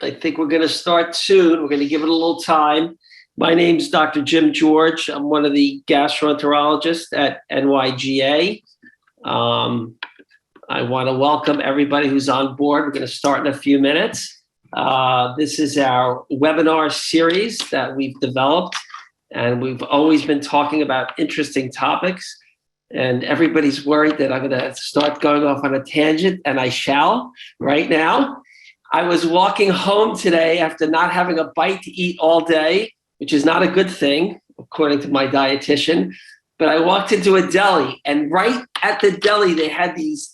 I think we're going to start soon. We're going to give it a little time. My name's Dr. Jim George. I'm one of the gastroenterologists at NYGA. I want to welcome everybody who's on board. We're going to start in a few minutes. This is our webinar series that we've developed, and we've always been talking about interesting topics. And everybody's worried that I'm going to start going off on a tangent, and I shall right now. I was walking home today after not having a bite to eat all day, which is not a good thing, according to my dietitian. But I walked into a deli, and right at the deli, they had these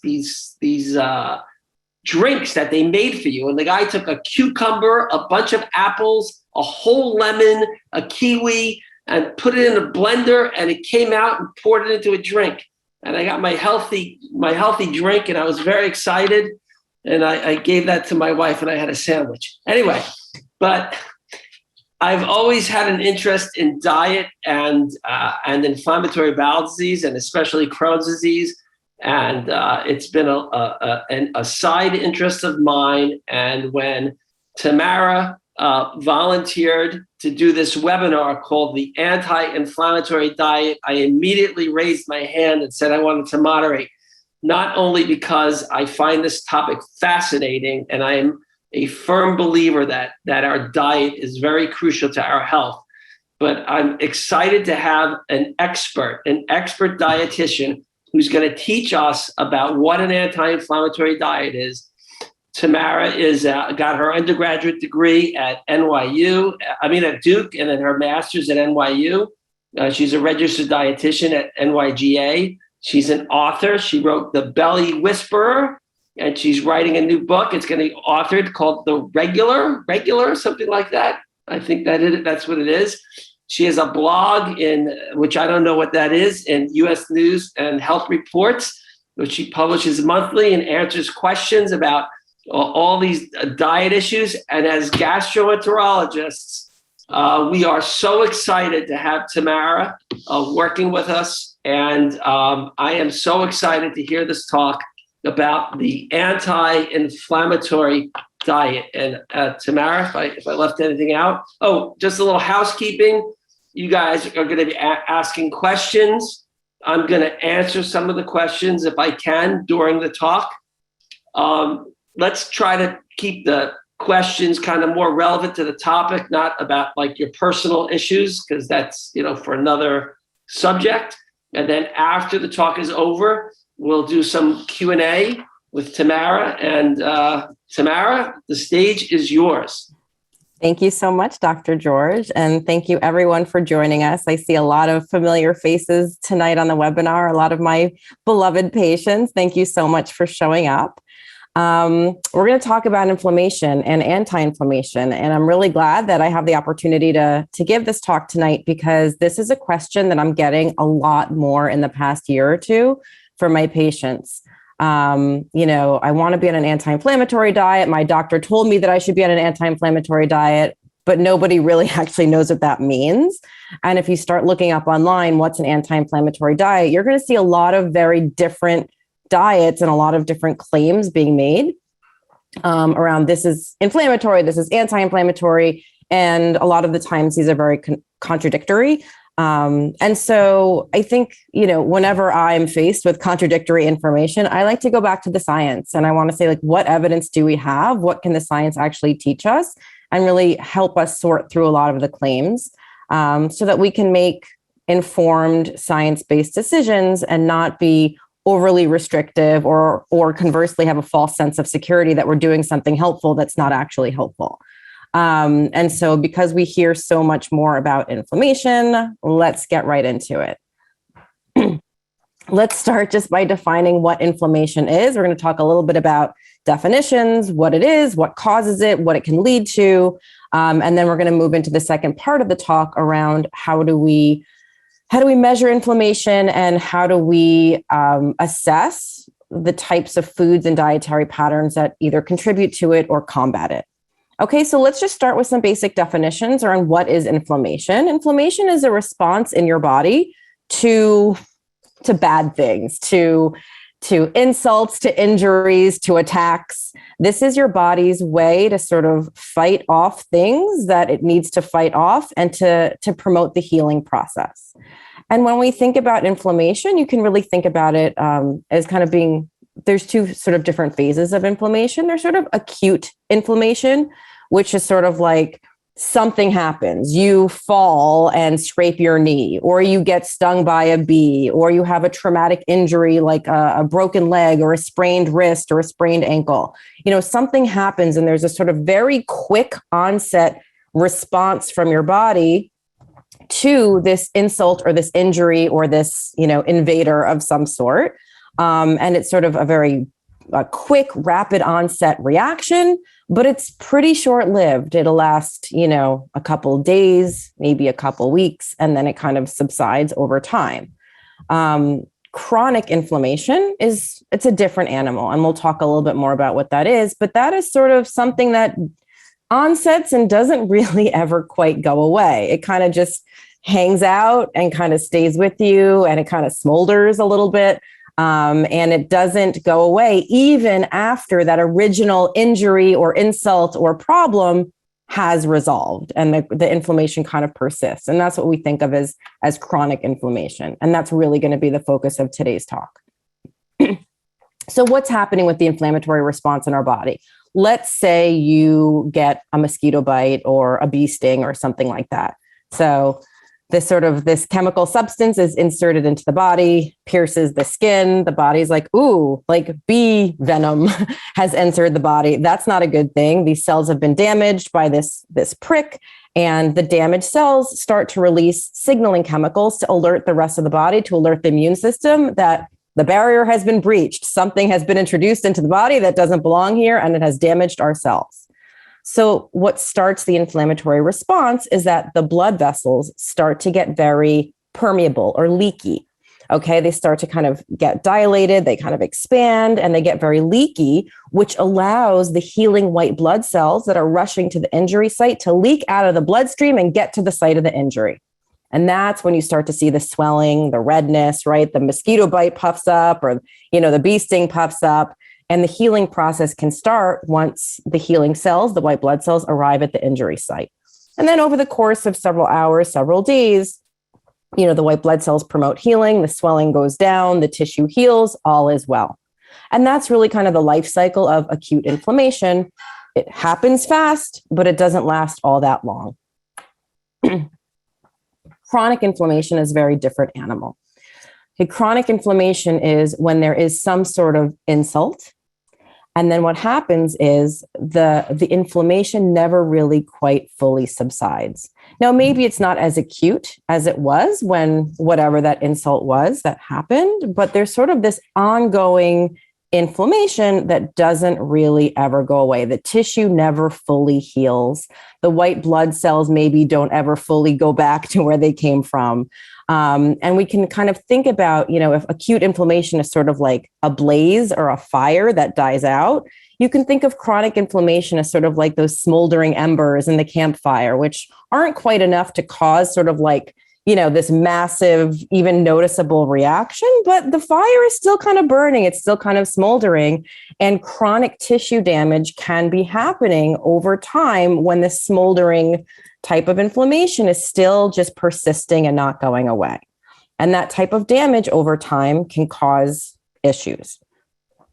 drinks that they made for you. And the guy took a cucumber, a bunch of apples, a whole lemon, a kiwi, and put it in a blender, and it came out and poured it into a drink. And I got my healthy drink, and I was very excited. And I gave that to my wife, and I had a sandwich. Anyway, but I've always had an interest in diet and inflammatory bowel disease, and especially Crohn's disease. And it's been a side interest of mine. And when Tamara volunteered to do this webinar called the Anti-Inflammatory Diet, I immediately raised my hand and said I wanted to moderate, not only because I find this topic fascinating, and I am a firm believer that our diet is very crucial to our health, but I'm excited to have an expert dietitian who's going to teach us about what an anti-inflammatory diet is. Tamara got her undergraduate degree at at Duke, and then her master's at NYU. She's a registered dietitian at NYGA. She's an author. She wrote The Belly Whisperer, and she's writing a new book. It's going to be authored called The Regular, something like that. I think that's what it is. She has a blog which I don't know what that is, in U.S. News and Health Reports, which she publishes monthly and answers questions about all these diet issues. And as gastroenterologists, we are so excited to have Tamara working with us. And I am so excited to hear this talk about the anti-inflammatory diet. And Tamara, if I left anything out, just a little housekeeping. You guys are going to be asking questions. I'm going to answer some of the questions if I can during the talk. Let's try to keep the questions kind of more relevant to the topic, not about like your personal issues, because that's, for another subject. And then after the talk is over, we'll do some Q&A with Tamara. And Tamara, the stage is yours. Thank you so much, Dr. George. And thank you everyone for joining us. I see a lot of familiar faces tonight on the webinar, a lot of my beloved patients. Thank you so much for showing up. We're going to talk about inflammation and anti-inflammation. And I'm really glad that I have the opportunity to give this talk tonight, because this is a question that I'm getting a lot more in the past year or two from my patients. I want to be on an anti-inflammatory diet. My doctor told me that I should be on an anti-inflammatory diet, but nobody really actually knows what that means. And if you start looking up online, what's an anti-inflammatory diet, you're going to see a lot of very different diets and a lot of different claims being made around this is inflammatory, this is anti-inflammatory. And a lot of the times these are very contradictory. And so I think, whenever I'm faced with contradictory information, I like to go back to the science, and I want to say, like, what evidence do we have? What can the science actually teach us and really help us sort through a lot of the claims so that we can make informed science-based decisions and not be overly restrictive or conversely have a false sense of security that we're doing something helpful that's not actually helpful. And so because we hear so much more about inflammation, let's get right into it. Let's start just by defining what inflammation is. We're going to talk a little bit about definitions, what it is, what causes it, what it can lead to. And then we're going to move into the second part of the talk around how do we measure inflammation and how do we assess the types of foods and dietary patterns that either contribute to it or combat it. Okay, so let's just start with some basic definitions around what is inflammation. Inflammation is a response in your body to bad things, to to insults, to injuries, to attacks. This is your body's way to sort of fight off things that it needs to fight off and to promote the healing process. And when we think about inflammation, you can really think about it as kind of being, there's two sort of different phases of inflammation. There's sort of acute inflammation, which is sort of like something happens. You fall and scrape your knee, or you get stung by a bee, or you have a traumatic injury like a broken leg or a sprained wrist or a sprained ankle. Something happens and there's a sort of very quick onset response from your body to this insult or this injury or this, invader of some sort. And it's sort of a very quick, rapid onset reaction, but it's pretty short-lived. It'll last, a couple days, maybe a couple weeks, and then it kind of subsides over time. Chronic inflammation it's a different animal, and we'll talk a little bit more about what that is, but that is sort of something that onsets and doesn't really ever quite go away. It kind of just hangs out and kind of stays with you, and it kind of smolders a little bit. And it doesn't go away even after that original injury or insult or problem has resolved, and the inflammation kind of persists. And that's what we think of as chronic inflammation. And that's really going to be the focus of today's talk. So what's happening with the inflammatory response in our body? Let's say you get a mosquito bite or a bee sting or something like that. So this chemical substance is inserted into the body, pierces the skin. The body's like, ooh, like bee venom has entered the body. That's not a good thing. These cells have been damaged by this prick, and the damaged cells start to release signaling chemicals to alert the rest of the body, to alert the immune system that the barrier has been breached. Something has been introduced into the body that doesn't belong here, and it has damaged our cells. So what starts the inflammatory response is that the blood vessels start to get very permeable or leaky. Okay, they start to kind of get dilated, they kind of expand, and they get very leaky, which allows the healing white blood cells that are rushing to the injury site to leak out of the bloodstream and get to the site of the injury. And that's when you start to see the swelling, the redness, right? The mosquito bite puffs up, or, the bee sting puffs up. And the healing process can start once the healing cells, the white blood cells, arrive at the injury site. And then over the course of several hours, several days, the white blood cells promote healing, the swelling goes down, the tissue heals, all is well. And that's really kind of the life cycle of acute inflammation. It happens fast, but it doesn't last all that long. Chronic inflammation is a very different animal. Chronic inflammation is when there is some sort of insult. And then what happens is the inflammation never really quite fully subsides. Now, maybe it's not as acute as it was when whatever that insult was that happened, but there's sort of this ongoing inflammation that doesn't really ever go away. The tissue never fully heals. The white blood cells maybe don't ever fully go back to where they came from. And we can kind of think about, if acute inflammation is sort of like a blaze or a fire that dies out, you can think of chronic inflammation as sort of like those smoldering embers in the campfire, which aren't quite enough to cause sort of like, this massive, even noticeable reaction, but the fire is still kind of burning. It's still kind of smoldering, and chronic tissue damage can be happening over time when the smoldering type of inflammation is still just persisting and not going away. And that type of damage over time can cause issues.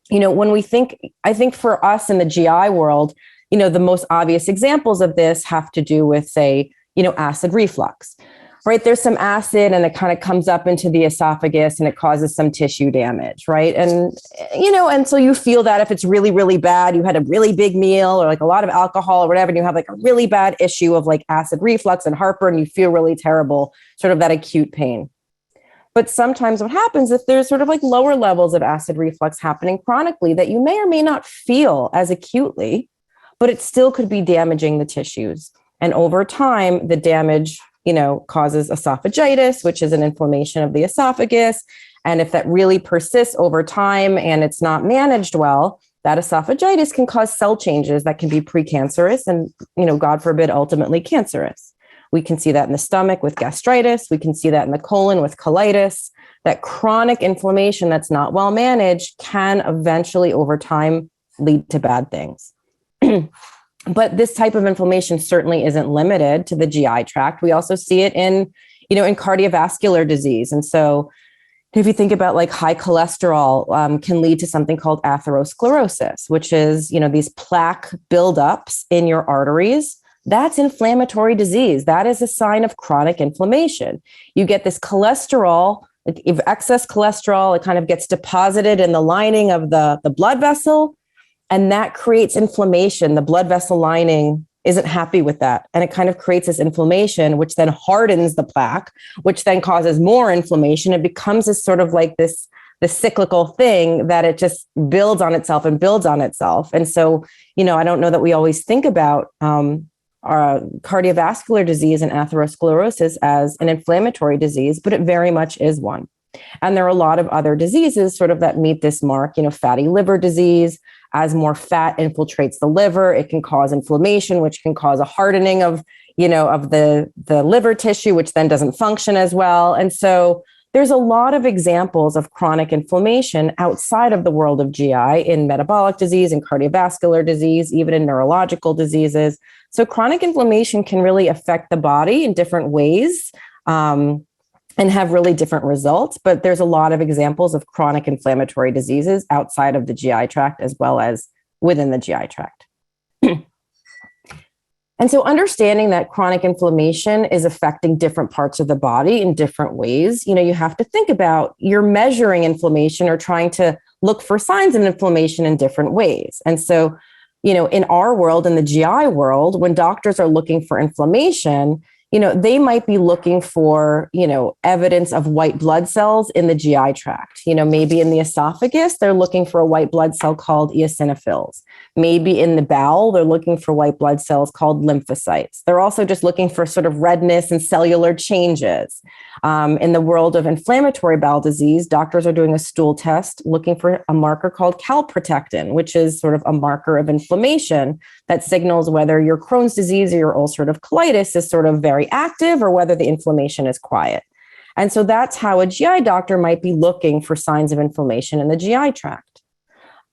When we think, I think for us in the GI world, the most obvious examples of this have to do with, say, acid reflux, right? There's some acid and it kind of comes up into the esophagus and it causes some tissue damage, right? And, and so you feel that if it's really, really bad, you had a really big meal or like a lot of alcohol or whatever, and you have like a really bad issue of like acid reflux and heartburn, you feel really terrible, sort of that acute pain. But sometimes what happens if there's sort of like lower levels of acid reflux happening chronically that you may or may not feel as acutely, but it still could be damaging the tissues. And over time, the damage causes esophagitis, which is an inflammation of the esophagus. And if that really persists over time and it's not managed well, that esophagitis can cause cell changes that can be precancerous and, God forbid, ultimately cancerous. We can see that in the stomach with gastritis. We can see that in the colon with colitis. that chronic inflammation that's not well managed can eventually over time lead to bad things. But this type of inflammation certainly isn't limited to the GI tract. We also see it in cardiovascular disease. And so if you think about like high cholesterol can lead to something called atherosclerosis, which is, these plaque buildups in your arteries. That's inflammatory disease. That is a sign of chronic inflammation. You get this cholesterol, if excess cholesterol, it kind of gets deposited in the lining of the blood vessel, and that creates inflammation. The blood vessel lining isn't happy with that. And it kind of creates this inflammation, which then hardens the plaque, which then causes more inflammation. It becomes this sort of like this cyclical thing that it just builds on itself and builds on itself. And so, I don't know that we always think about cardiovascular disease and atherosclerosis as an inflammatory disease, but it very much is one. And there are a lot of other diseases sort of that meet this mark, fatty liver disease. As more fat infiltrates the liver, it can cause inflammation, which can cause a hardening of the liver tissue, which then doesn't function as well. And so there's a lot of examples of chronic inflammation outside of the world of GI in metabolic disease and cardiovascular disease, even in neurological diseases. So chronic inflammation can really affect the body in different ways. And have really different results. But there's a lot of examples of chronic inflammatory diseases outside of the GI tract as well as within the GI tract. And so understanding that chronic inflammation is affecting different parts of the body in different ways, you have to think about you're measuring inflammation or trying to look for signs of inflammation in different ways. And so, in our world, in the GI world, when doctors are looking for inflammation, they might be looking for, evidence of white blood cells in the GI tract. Maybe in the esophagus, they're looking for a white blood cell called eosinophils. Maybe in the bowel, they're looking for white blood cells called lymphocytes. They're also just looking for sort of redness and cellular changes. In the world of inflammatory bowel disease, doctors are doing a stool test looking for a marker called calprotectin, which is sort of a marker of inflammation that signals whether your Crohn's disease or your ulcerative colitis is sort of very active or whether the inflammation is quiet. And so that's how a GI doctor might be looking for signs of inflammation in the GI tract.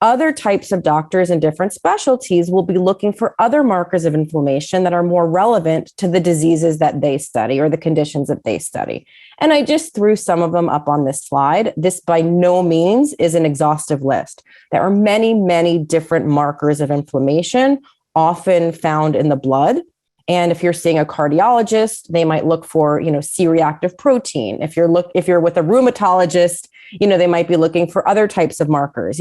Other types of doctors in different specialties will be looking for other markers of inflammation that are more relevant to the diseases that they study or the conditions that they study. And I just threw some of them up on this slide. This by no means is an exhaustive list. There are many, many different markers of inflammation, often found in the blood. And if you're seeing a cardiologist, they might look for, C-reactive protein. If you're with a rheumatologist, they might be looking for other types of markers.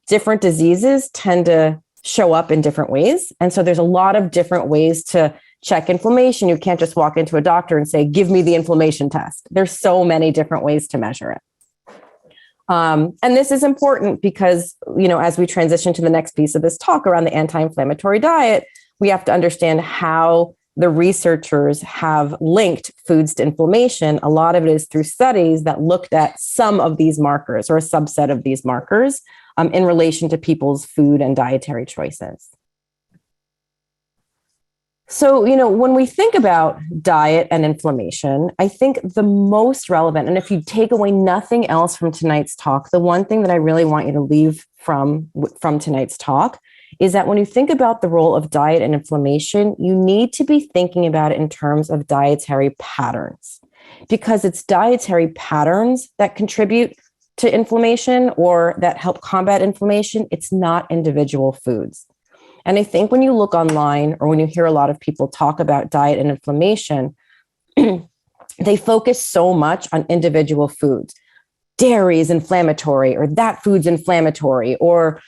Different diseases tend to show up in different ways. And so there's a lot of different ways to check inflammation. You can't just walk into a doctor and say, give me the inflammation test. There's so many different ways to measure it. And this is important because, as we transition to the next piece of this talk around the anti-inflammatory diet, we have to understand how the researchers have linked foods to inflammation. A lot of it is through studies that looked at some of these markers or a subset of these markers in relation to people's food and dietary choices. So, when we think about diet and inflammation, I think the most relevant, and if you take away nothing else from tonight's talk, the one thing that I really want you to leave from tonight's talk is that when you think about the role of diet and inflammation, you need to be thinking about it in terms of dietary patterns, because it's dietary patterns that contribute to inflammation or that help combat inflammation. It's not individual foods. And I think when you look online or when you hear a lot of people talk about diet and inflammation, they focus so much on individual foods. Dairy is inflammatory, or that food's inflammatory, or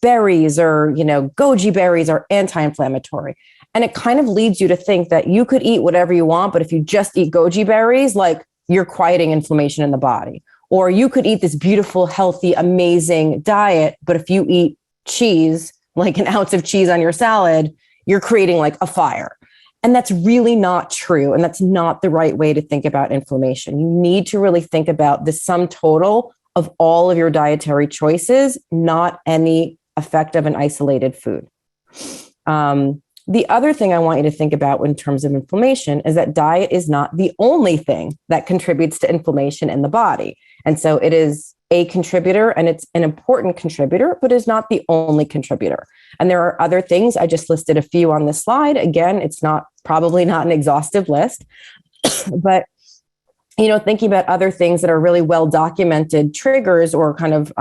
berries or, goji berries are anti-inflammatory. And it kind of leads you to think that you could eat whatever you want, but if you just eat goji berries, like you're quieting inflammation in the body. Or you could eat this beautiful, healthy, amazing diet, but if you eat cheese, like an ounce of cheese on your salad, you're creating like a fire. And that's really not true. And that's not the right way to think about inflammation. You need to really think about the sum total of all of your dietary choices, not any effect of an isolated food. The other thing I want you to think about in terms of inflammation is that diet is not the only thing that contributes to inflammation in the body. And so it is a contributor, and it's an important contributor, but is not the only contributor. And there are other things. I just listed a few on this slide. Again, it's probably not an exhaustive list, but thinking about other things that are really well documented triggers or kind of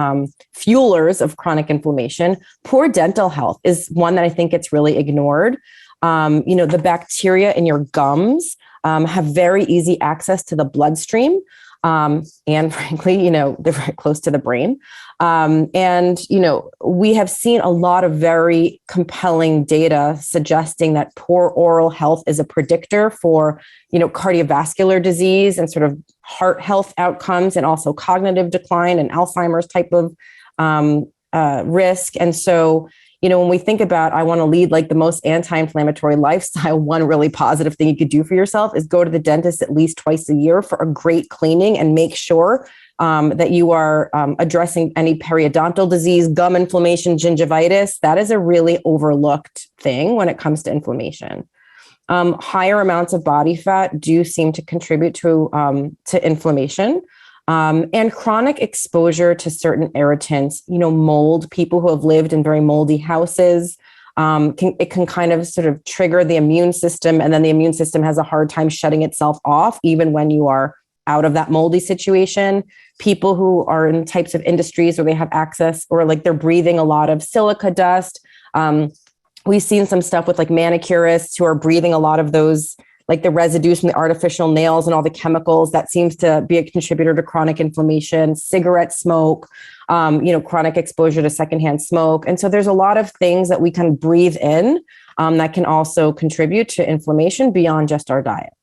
fuelers of chronic inflammation. Poor dental health is one that I think gets really ignored. The bacteria in your gums have very easy access to the bloodstream. And frankly, they're very close to the brain. We have seen a lot of very compelling data suggesting that poor oral health is a predictor for, cardiovascular disease and sort of heart health outcomes, and also cognitive decline and Alzheimer's type of risk. And so, when we think about, I want to lead like the most anti-inflammatory lifestyle, one really positive thing you could do for yourself is go to the dentist at least twice a year for a great cleaning, and make sure that you are addressing any periodontal disease, gum inflammation, gingivitis. That is a really overlooked thing when it comes to inflammation. Higher amounts of body fat do seem to contribute to inflammation. And chronic exposure to certain irritants, mold, people who have lived in very moldy houses, it can kind of sort of trigger the immune system, and then the immune system has a hard time shutting itself off, even when you are out of that moldy situation. People who are in types of industries where they have access, or like they're breathing a lot of silica dust. We've seen some stuff with like manicurists who are breathing a lot of those, like the residues from the artificial nails and all the chemicals. That seems to be a contributor to chronic inflammation. Cigarette smoke, chronic exposure to secondhand smoke. And so there's a lot of things that we can breathe in that can also contribute to inflammation beyond just our diet.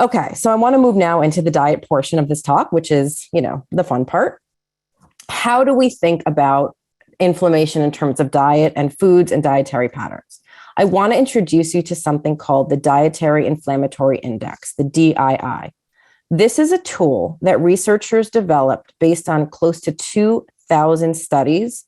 Okay, so I want to move now into the diet portion of this talk, which is, the fun part. How do we think about inflammation in terms of diet and foods and dietary patterns? I want to introduce you to something called the Dietary Inflammatory Index, the DII. This is a tool that researchers developed based on close to 2,000 studies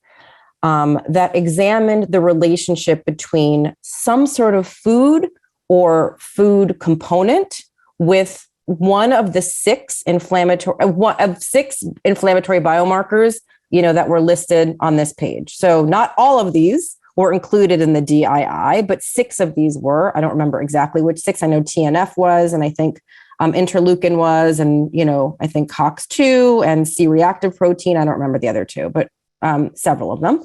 that examined the relationship between some sort of food or food component with one of the six inflammatory biomarkers, that were listed on this page. So not all of these were included in the DII, but 6 of these were. I don't remember exactly which 6. I know TNF was, and I think interleukin was, and I think COX-2 and C-reactive protein. I don't remember the other 2, but several of them.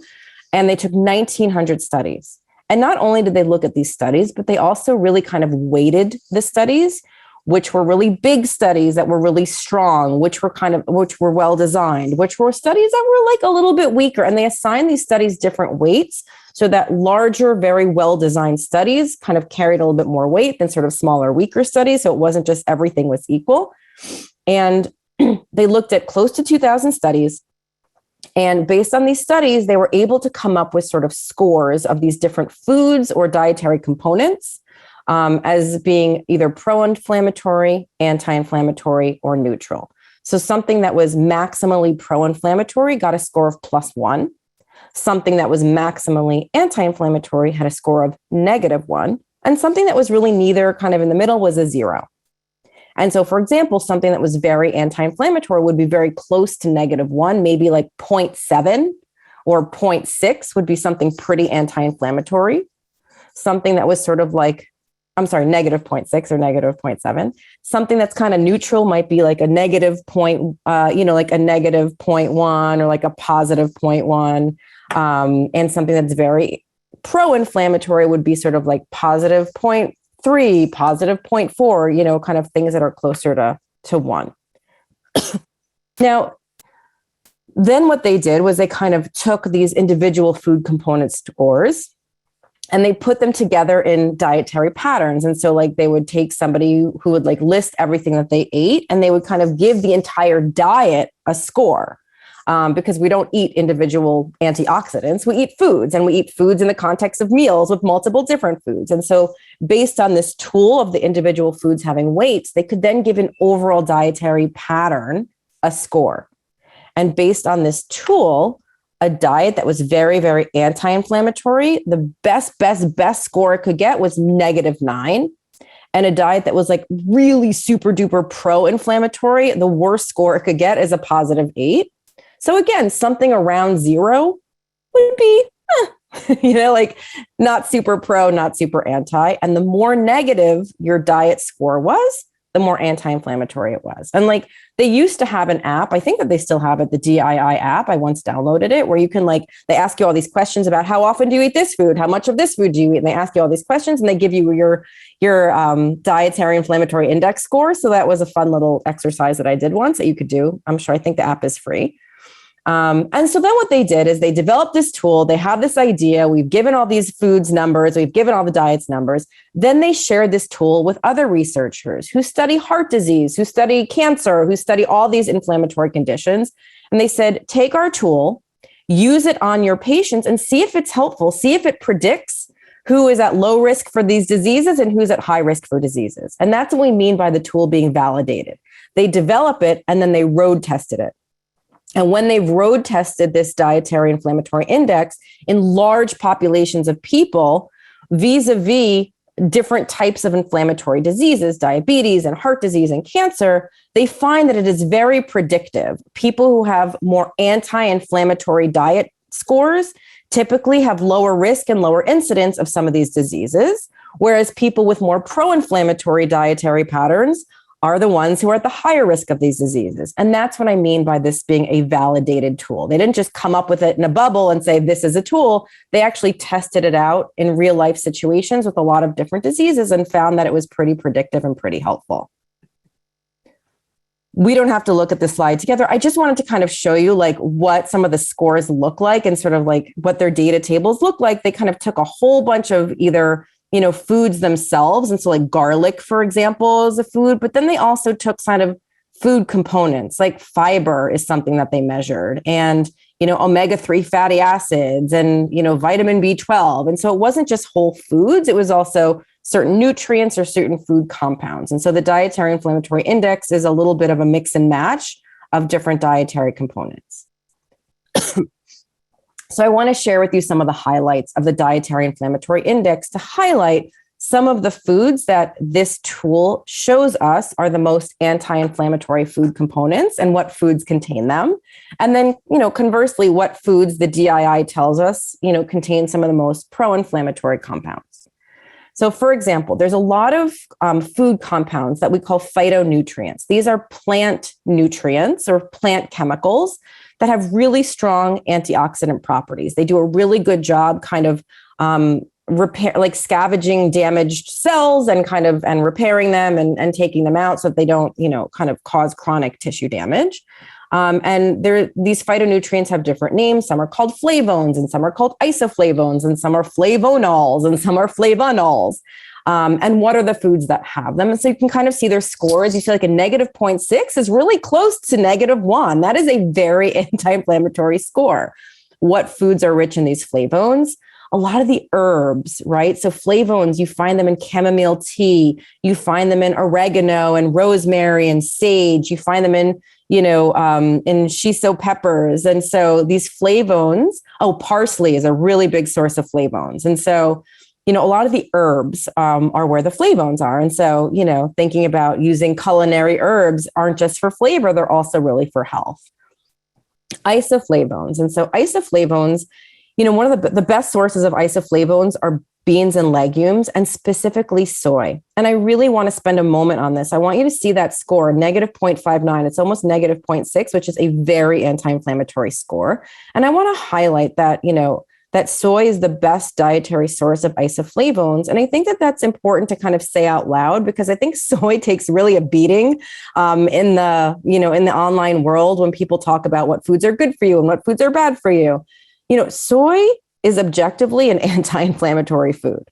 And they took 1,900 studies. And not only did they look at these studies, but they also really kind of weighted the studies, which were really big studies that were really strong, which were well designed, which were studies that were like a little bit weaker. And they assigned these studies different weights so that larger, very well designed studies kind of carried a little bit more weight than sort of smaller, weaker studies. So it wasn't just everything was equal. And they looked at close to 2,000 studies. And based on these studies, they were able to come up with sort of scores of these different foods or dietary components as being either pro-inflammatory, anti-inflammatory, or neutral. So something that was maximally pro-inflammatory got a score of +1. Something that was maximally anti-inflammatory had a score of -1. And something that was really neither, kind of in the middle, was a 0. And so, for example, something that was very anti-inflammatory would be very close to -1, maybe like 0.7 or 0.6 would be something pretty anti-inflammatory. Something that was sort of like, -0.6 or -0.7. Something that's kind of neutral might be like a negative point, like a -0.1 or like a positive 0.1. And something that's very pro-inflammatory would be sort of like positive 0.3, positive 0.4, kind of things that are closer to 1. Now, then what they did was they kind of took these individual food component scores and they put them together in dietary patterns. And so like they would take somebody who would like list everything that they ate, and they would kind of give the entire diet a score. Because we don't eat individual antioxidants, we eat foods, and we eat foods in the context of meals with multiple different foods. And so based on this tool of the individual foods having weights, they could then give an overall dietary pattern a score. And based on this tool, a diet that was very, very anti-inflammatory, the best score it could get was -9. And a diet that was like really super duper pro-inflammatory, the worst score it could get is a +8. So again, something around 0 would be, like not super pro, not super anti. And the more negative your diet score was, the more anti-inflammatory it was. And like they used to have an app, I think that they still have it, the DII app. I once downloaded it, where you can they ask you all these questions about how often do you eat this food? How much of this food do you eat? And they ask you all these questions and they give you your Dietary Inflammatory Index score. So that was a fun little exercise that I did once that you could do. I think the app is free. And so then what they did is they developed this tool. They have this idea. We've given all these foods numbers. We've given all the diets numbers. Then they shared this tool with other researchers who study heart disease, who study cancer, who study all these inflammatory conditions. And they said, take our tool, use it on your patients and see if it's helpful. See if it predicts who is at low risk for these diseases and who's at high risk for diseases. And that's what we mean by the tool being validated. They develop it and then they road tested it. And when they've road tested this dietary inflammatory index in large populations of people, vis-a-vis different types of inflammatory diseases, diabetes and heart disease and cancer, they find that it is very predictive. People who have more anti-inflammatory diet scores typically have lower risk and lower incidence of some of these diseases, whereas people with more pro-inflammatory dietary patterns are the ones who are at the higher risk of these diseases. And that's what I mean by this being a validated tool. They didn't just come up with it in a bubble and say, this is a tool. They actually tested it out in real life situations with a lot of different diseases and found that it was pretty predictive and pretty helpful. We don't have to look at this slide together. I just wanted to kind of show you what some of the scores look like and sort of what their data tables look like. They kind of took a whole bunch of either foods themselves. And so garlic, for example, is a food, but then they also took kind of food components, like fiber is something that they measured, and, omega-3 fatty acids and, vitamin B12. And so it wasn't just whole foods, it was also certain nutrients or certain food compounds. And so the Dietary Inflammatory Index is a little bit of a mix and match of different dietary components. So I want to share with you some of the highlights of the Dietary Inflammatory Index to highlight some of the foods that this tool shows us are the most anti-inflammatory food components and what foods contain them. And then, conversely, what foods the DII tells us, contain some of the most pro-inflammatory compounds. So for example, there's a lot of food compounds that we call phytonutrients. These are plant nutrients or plant chemicals that have really strong antioxidant properties. They do a really good job kind of scavenging damaged cells and repairing them and taking them out so that they don't, kind of cause chronic tissue damage. And these phytonutrients have different names. Some are called flavones and some are called isoflavones and some are flavonols and some are flavonols. And what are the foods that have them? And so you can kind of see their scores. You see a -0.6 is really close to -1. That is a very anti-inflammatory score. What foods are rich in these flavones? A lot of the herbs, right? So flavones, you find them in chamomile tea. You find them in oregano and rosemary and sage. You find them in shiso peppers. And so these flavones, parsley is a really big source of flavones. And so a lot of the herbs are where the flavones are. And so, thinking about using culinary herbs aren't just for flavor, they're also really for health. Isoflavones. And so isoflavones, one of the best sources of isoflavones are beans and legumes, and specifically soy. And I really want to spend a moment on this. I want you to see that score, -0.59. It's almost -0.6, which is a very anti-inflammatory score. And I want to highlight that, that soy is the best dietary source of isoflavones. And I think that that's important to kind of say out loud, because I think soy takes really a beating in the online world when people talk about what foods are good for you and what foods are bad for you. Soy is objectively an anti-inflammatory food.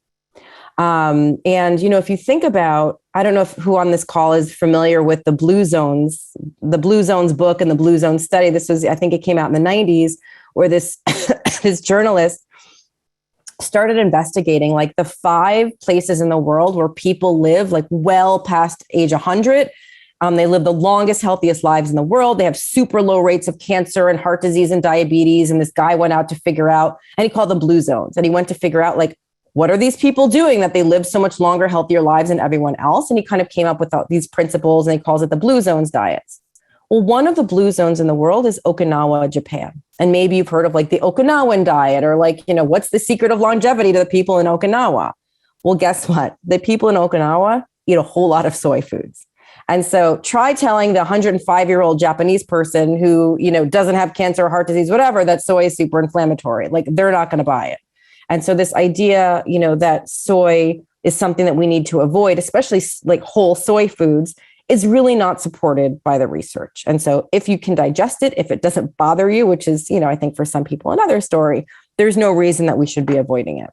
And, if you think about, I don't know who on this call is familiar with the Blue Zones book and the Blue Zone study. This was, I think it came out in the 90s, where this this journalist started investigating the 5 places in the world where people live well past age 100 They live the longest, healthiest lives in the world. They have super low rates of cancer and heart disease and diabetes. And this guy went out to figure out, and he called them blue zones. And he went to figure out, like, what are these people doing that they live so much longer, healthier lives than everyone else? And he kind of came up with these principles, and he calls it the blue zones diets. Well, one of the blue zones in the world is Okinawa, Japan. And maybe you've heard of like the Okinawan diet, or like, what's the secret of longevity to the people in Okinawa? Well, guess what? The people in Okinawa eat a whole lot of soy foods. And so try telling the 105-year-old Japanese person who, doesn't have cancer or heart disease, whatever, that soy is super inflammatory. Like, they're not going to buy it. And so this idea, that soy is something that we need to avoid, especially like whole soy foods, is really not supported by the research. And so if you can digest it, if it doesn't bother you, which is, I think for some people another story, there's no reason that we should be avoiding it.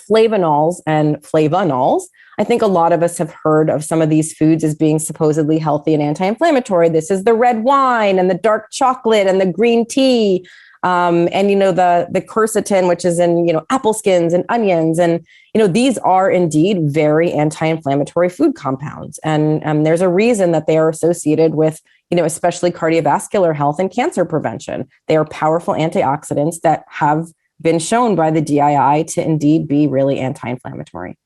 Flavonols and flavonols. I think a lot of us have heard of some of these foods as being supposedly healthy and anti-inflammatory. This is the red wine and the dark chocolate and the green tea. And, the quercetin, which is in, apple skins and onions. And, these are indeed very anti-inflammatory food compounds. And there's a reason that they are associated with, especially cardiovascular health and cancer prevention. They are powerful antioxidants that have been shown by the DII to indeed be really anti-inflammatory.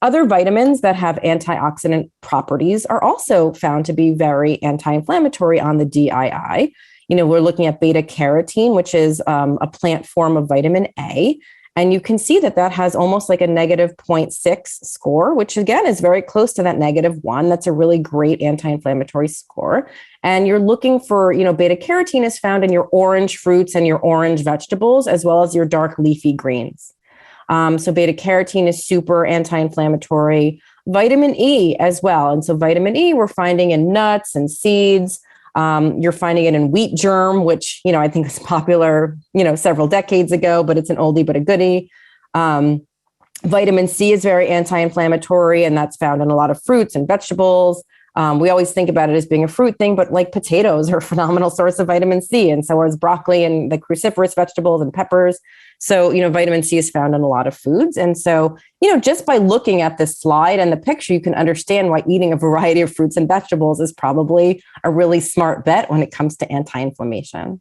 Other vitamins that have antioxidant properties are also found to be very anti-inflammatory on the DII. We're looking at beta carotene, which is a plant form of vitamin A. And you can see that has almost like a negative 0.6 score, which again is very close to that -1. That's a really great anti-inflammatory score. And you're looking for, beta carotene is found in your orange fruits and your orange vegetables, as well as your dark leafy greens. So beta carotene is super anti-inflammatory. Vitamin E as well. And so vitamin E we're finding in nuts and seeds. You're finding it in wheat germ, which, I think is popular, several decades ago, but it's an oldie but a goodie. Vitamin C is very anti-inflammatory, and that's found in a lot of fruits and vegetables. We always think about it as being a fruit thing, but like potatoes are a phenomenal source of vitamin C, and so is broccoli and the cruciferous vegetables and peppers. So, vitamin C is found in a lot of foods. And so, just by looking at this slide and the picture, you can understand why eating a variety of fruits and vegetables is probably a really smart bet when it comes to anti-inflammation.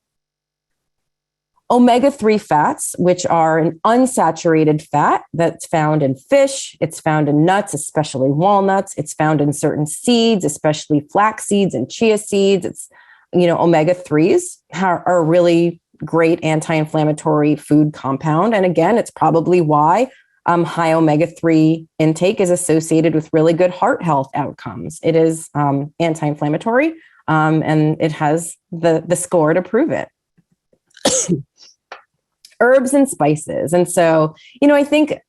Omega-3 fats, which are an unsaturated fat that's found in fish, it's found in nuts, especially walnuts, it's found in certain seeds, especially flax seeds and chia seeds. It's, omega-3s are a really great anti-inflammatory food compound. And again, it's probably why high omega-3 intake is associated with really good heart health outcomes. It is anti-inflammatory, and it has the score to prove it. Herbs and spices. And so, I think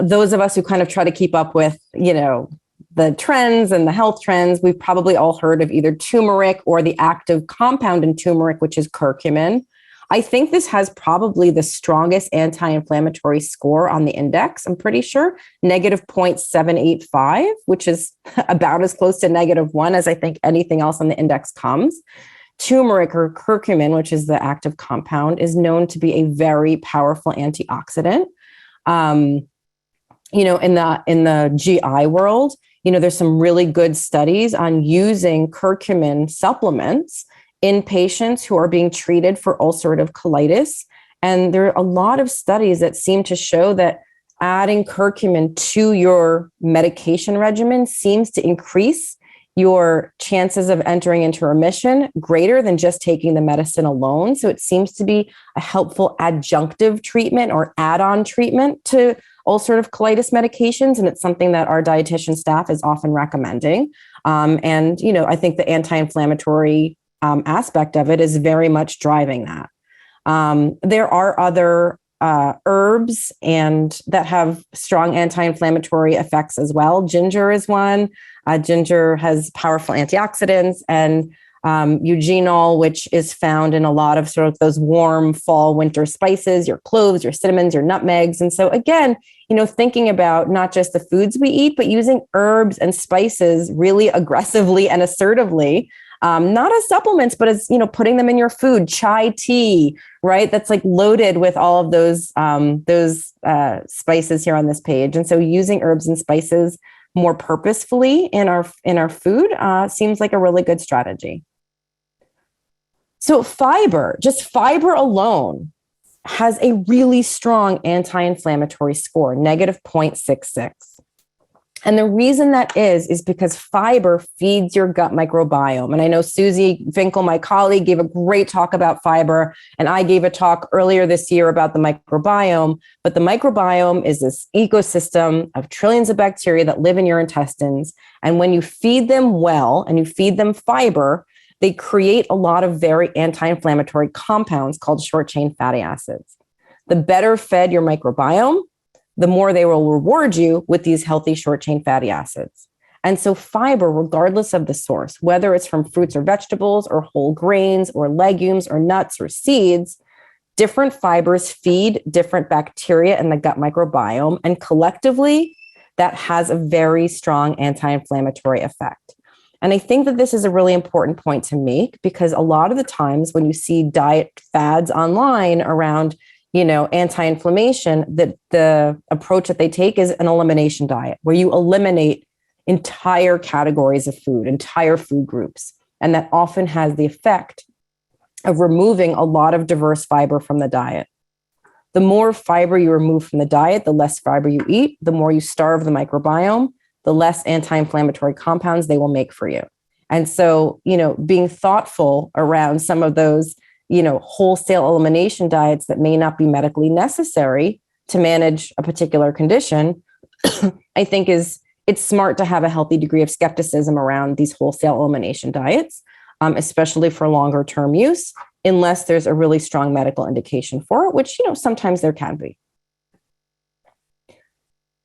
those of us who kind of try to keep up with, the trends and the health trends, we've probably all heard of either turmeric or the active compound in turmeric, which is curcumin. I think this has probably the strongest anti-inflammatory score on the index. I'm pretty sure negative 0.785, which is about as close to -1 as I think anything else on the index comes. Turmeric or curcumin, which is the active compound, is known to be a very powerful antioxidant. In the GI world, there's some really good studies on using curcumin supplements in patients who are being treated for ulcerative colitis. And there are a lot of studies that seem to show that adding curcumin to your medication regimen seems to increase your chances of entering into remission greater than just taking the medicine alone. So it seems to be a helpful adjunctive treatment or add-on treatment to ulcerative colitis medications. And it's something that our dietitian staff is often recommending. I think the anti-inflammatory aspect of it is very much driving that. There are other herbs and that have strong anti-inflammatory effects as well. Ginger is one. Ginger has powerful antioxidants, and eugenol, which is found in a lot of sort of those warm fall, winter spices, your cloves, your cinnamons, your nutmegs. And so again, thinking about not just the foods we eat, but using herbs and spices really aggressively and assertively, not as supplements, but as, putting them in your food, chai tea, right? That's like loaded with all of those spices here on this page. And so using herbs and spices more purposefully in our food seems like a really good strategy. So just fiber alone has a really strong anti-inflammatory score, negative 0.66. And the reason that is because fiber feeds your gut microbiome. And I know Susie Finkel, my colleague, gave a great talk about fiber, and I gave a talk earlier this year about the microbiome. But the microbiome is this ecosystem of trillions of bacteria that live in your intestines. And when you feed them well and you feed them fiber, they create a lot of very anti-inflammatory compounds called short-chain fatty acids. The better fed your microbiome, the more they will reward you with these healthy short-chain fatty acids. And so fiber, regardless of the source, whether it's from fruits or vegetables or whole grains or legumes or nuts or seeds, different fibers feed different bacteria in the gut microbiome. And collectively, that has a very strong anti-inflammatory effect. And I think that this is a really important point to make, because a lot of the times when you see diet fads online around anti-inflammation, that the approach that they take is an elimination diet, where you eliminate entire categories of food, entire food groups. And that often has the effect of removing a lot of diverse fiber from the diet. The more fiber you remove from the diet, the less fiber you eat, the more you starve the microbiome, the less anti-inflammatory compounds they will make for you. And so, being thoughtful around some of those wholesale elimination diets that may not be medically necessary to manage a particular condition, I think it's smart to have a healthy degree of skepticism around these wholesale elimination diets, especially for longer term use, unless there's a really strong medical indication for it, which, sometimes there can be.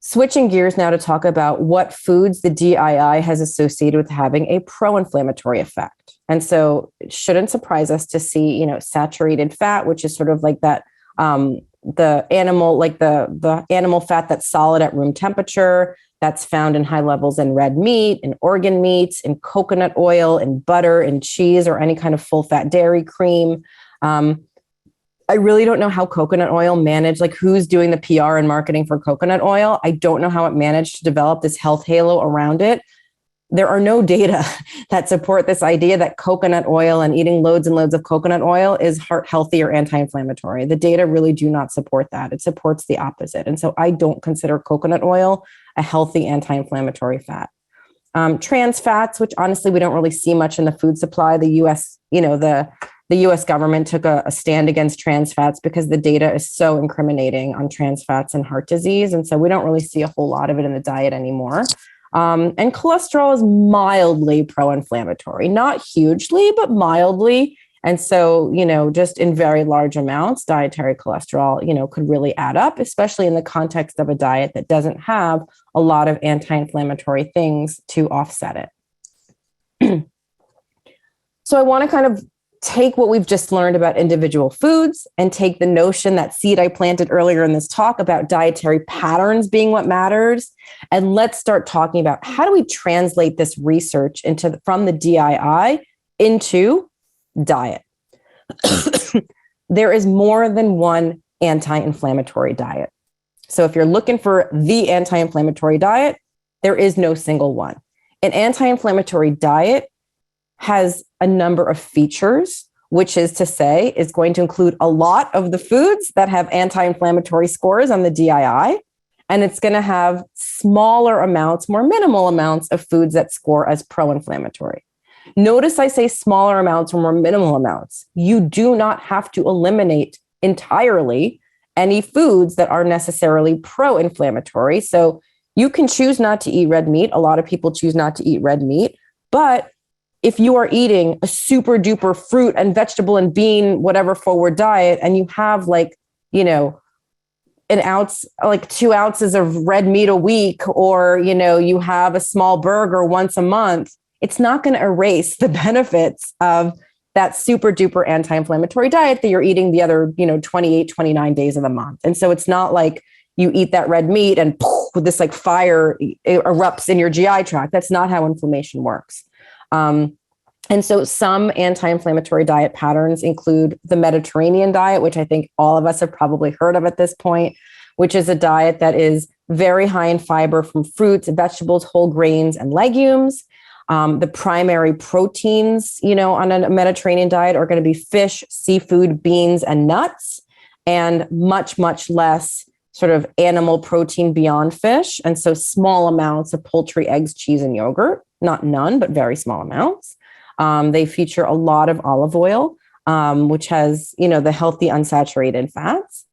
Switching gears now to talk about what foods the DII has associated with having a pro-inflammatory effect. And so it shouldn't surprise us to see, saturated fat, which is sort of like that, the animal fat that's solid at room temperature, that's found in high levels in red meat, in organ meats, in coconut oil, in butter, in cheese, or any kind of full fat dairy cream. I really don't know how coconut oil managed, who's doing the PR and marketing for coconut oil. I don't know how it managed to develop this health halo around it. There are no data that support this idea that coconut oil and eating loads and loads of coconut oil is heart healthy or anti-inflammatory. The data really do not support that. It supports the opposite. And so I don't consider coconut oil a healthy anti-inflammatory fat. Trans fats, which honestly we don't really see much in the food supply. The U.S., the U.S. government took a stand against trans fats because the data is so incriminating on trans fats and heart disease. And so we don't really see a whole lot of it in the diet anymore. And cholesterol is mildly pro-inflammatory, not hugely, but mildly. And so, just in very large amounts, dietary cholesterol, could really add up, especially in the context of a diet that doesn't have a lot of anti-inflammatory things to offset it. So I want to kind of take what we've just learned about individual foods and take the notion, that seed I planted earlier in this talk about dietary patterns being what matters. And let's start talking about how do we translate this research from the DII into diet. There is more than one anti-inflammatory diet. So if you're looking for the anti-inflammatory diet, there is no single one. An anti-inflammatory diet has a number of features, which is to say is going to include a lot of the foods that have anti-inflammatory scores on the DII, and it's going to have smaller amounts, more minimal amounts of foods that score as pro-inflammatory. Notice I say smaller amounts or more minimal amounts. You do not have to eliminate entirely any foods that are necessarily pro-inflammatory. So you can choose not to eat red meat. A lot of people choose not to eat red meat, but if you are eating a super duper fruit and vegetable and bean, whatever forward diet, and you have an ounce, 2 ounces of red meat a week, or, you have a small burger once a month, it's not going to erase the benefits of that super duper anti-inflammatory diet that you're eating the other, 28, 29 days of the month. And so it's not like you eat that red meat and poof, this fire erupts in your GI tract. That's not how inflammation works. And so some anti-inflammatory diet patterns include the Mediterranean diet, which I think all of us have probably heard of at this point, which is a diet that is very high in fiber from fruits, vegetables, whole grains, and legumes. The primary proteins, on a Mediterranean diet are going to be fish, seafood, beans, and nuts, and much, much less sort of animal protein beyond fish. And so small amounts of poultry, eggs, cheese, and yogurt, not none, but very small amounts. They feature a lot of olive oil, which has, the healthy unsaturated fats.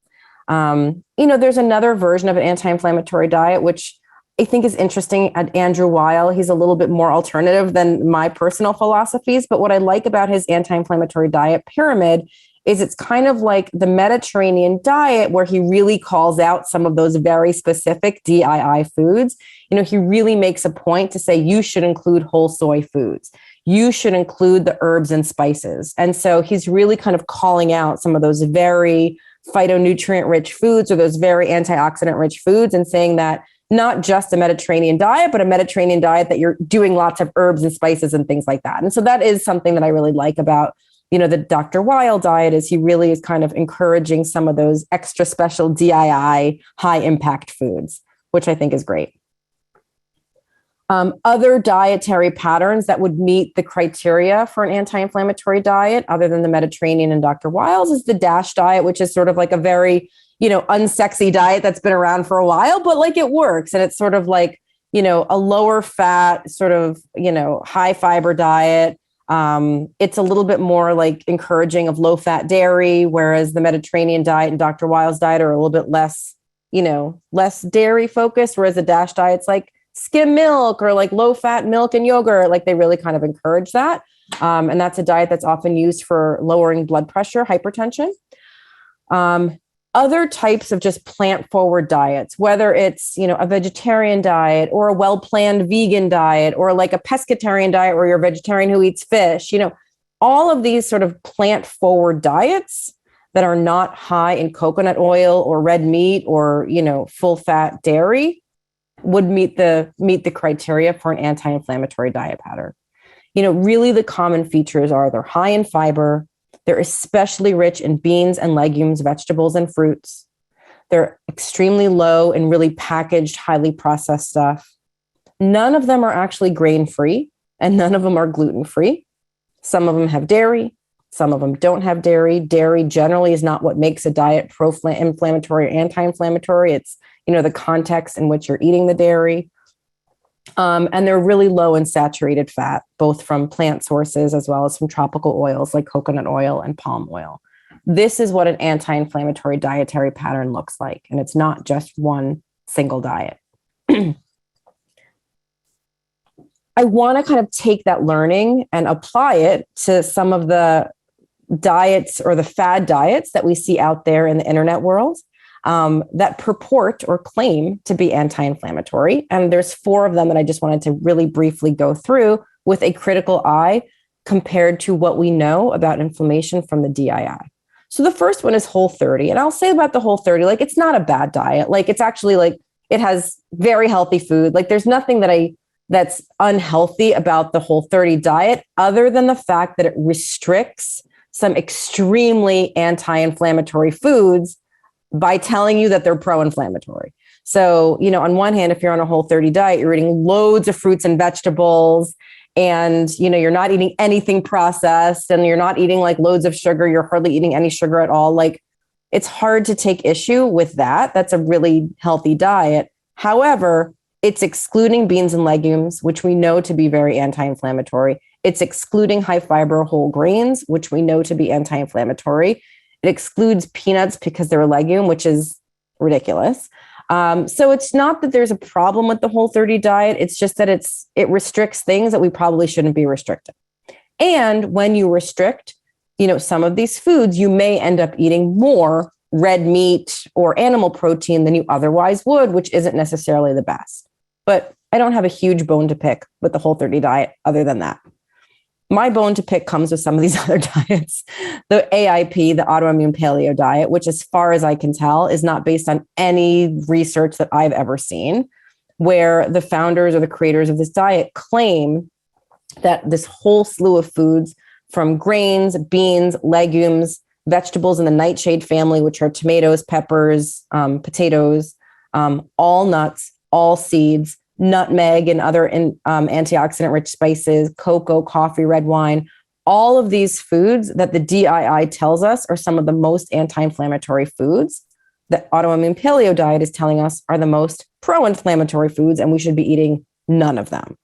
There's another version of an anti-inflammatory diet, which I think is interesting at Andrew Weil. He's a little bit more alternative than my personal philosophies. But what I like about his anti-inflammatory diet pyramid is it's kind of like the Mediterranean diet, where he really calls out some of those very specific DII foods. He really makes a point to say you should include whole soy foods. You should include the herbs and spices. And so he's really kind of calling out some of those very phytonutrient-rich foods or those very antioxidant-rich foods and saying that not just a Mediterranean diet, but a Mediterranean diet that you're doing lots of herbs and spices and things like that. And so that is something that I really like about, the Dr. Weil diet, is he really is kind of encouraging some of those extra special DII high impact foods, which I think is great. Other dietary patterns that would meet the criteria for an anti-inflammatory diet, other than the Mediterranean and Dr. Weil's, is the DASH diet, which is sort of like a very, unsexy diet that's been around for a while, but like it works. And it's sort of like, a lower fat, sort of, high fiber diet. It's a little bit more like encouraging of low fat dairy, whereas the Mediterranean diet and Dr. Weil's diet are a little bit less, less dairy focused, whereas the DASH diet's like skim milk or like low fat milk and yogurt. Like they really kind of encourage that. And that's a diet that's often used for lowering blood pressure, hypertension. Other types of just plant forward diets, whether it's, a vegetarian diet or a well-planned vegan diet or like a pescatarian diet where you're a vegetarian who eats fish, all of these sort of plant forward diets that are not high in coconut oil or red meat or, full fat dairy would meet the criteria for an anti-inflammatory diet pattern. Really the common features are they're high in fiber. They're especially rich in beans and legumes, vegetables, and fruits. They're extremely low in really packaged, highly processed stuff. None of them are actually grain-free, and none of them are gluten-free. Some of them have dairy. Some of them don't have dairy. Dairy generally is not what makes a diet pro-inflammatory or anti-inflammatory. It's, the context in which you're eating the dairy. And they're really low in saturated fat, both from plant sources as well as from tropical oils like coconut oil and palm oil. This is what an anti-inflammatory dietary pattern looks like. And it's not just one single diet. I want to kind of take that learning and apply it to some of the diets or the fad diets that we see out there in the internet world. That purport or claim to be anti-inflammatory. And there's 4 of them that I just wanted to really briefly go through with a critical eye compared to what we know about inflammation from the DII. So the first one is Whole30. And I'll say about the Whole30, like it's not a bad diet. Like it's actually like it has very healthy food. Like there's nothing that's unhealthy about the Whole30 diet other than the fact that it restricts some extremely anti-inflammatory foods by telling you that they're pro-inflammatory. So, on one hand, if you're on a Whole30 diet, you're eating loads of fruits and vegetables and, you're not eating anything processed and you're not eating like loads of sugar. You're hardly eating any sugar at all. Like it's hard to take issue with that. That's a really healthy diet. However, it's excluding beans and legumes, which we know to be very anti-inflammatory. It's excluding high fiber whole grains, which we know to be anti-inflammatory. It excludes peanuts because they're a legume, which is ridiculous. So it's not that there's a problem with the Whole30 diet. It's just that it restricts things that we probably shouldn't be restricting. And when you restrict, some of these foods, you may end up eating more red meat or animal protein than you otherwise would, which isn't necessarily the best. But I don't have a huge bone to pick with the Whole30 diet other than that. My bone to pick comes with some of these other diets. The AIP, the autoimmune paleo diet, which as far as I can tell is not based on any research that I've ever seen, where the founders or the creators of this diet claim that this whole slew of foods from grains, beans, legumes, vegetables in the nightshade family, which are tomatoes, peppers, potatoes, all nuts, all seeds, nutmeg and other antioxidant-rich spices, cocoa, coffee, red wine, all of these foods that the DII tells us are some of the most anti-inflammatory foods. The autoimmune paleo diet is telling us are the most pro-inflammatory foods, and we should be eating none of them.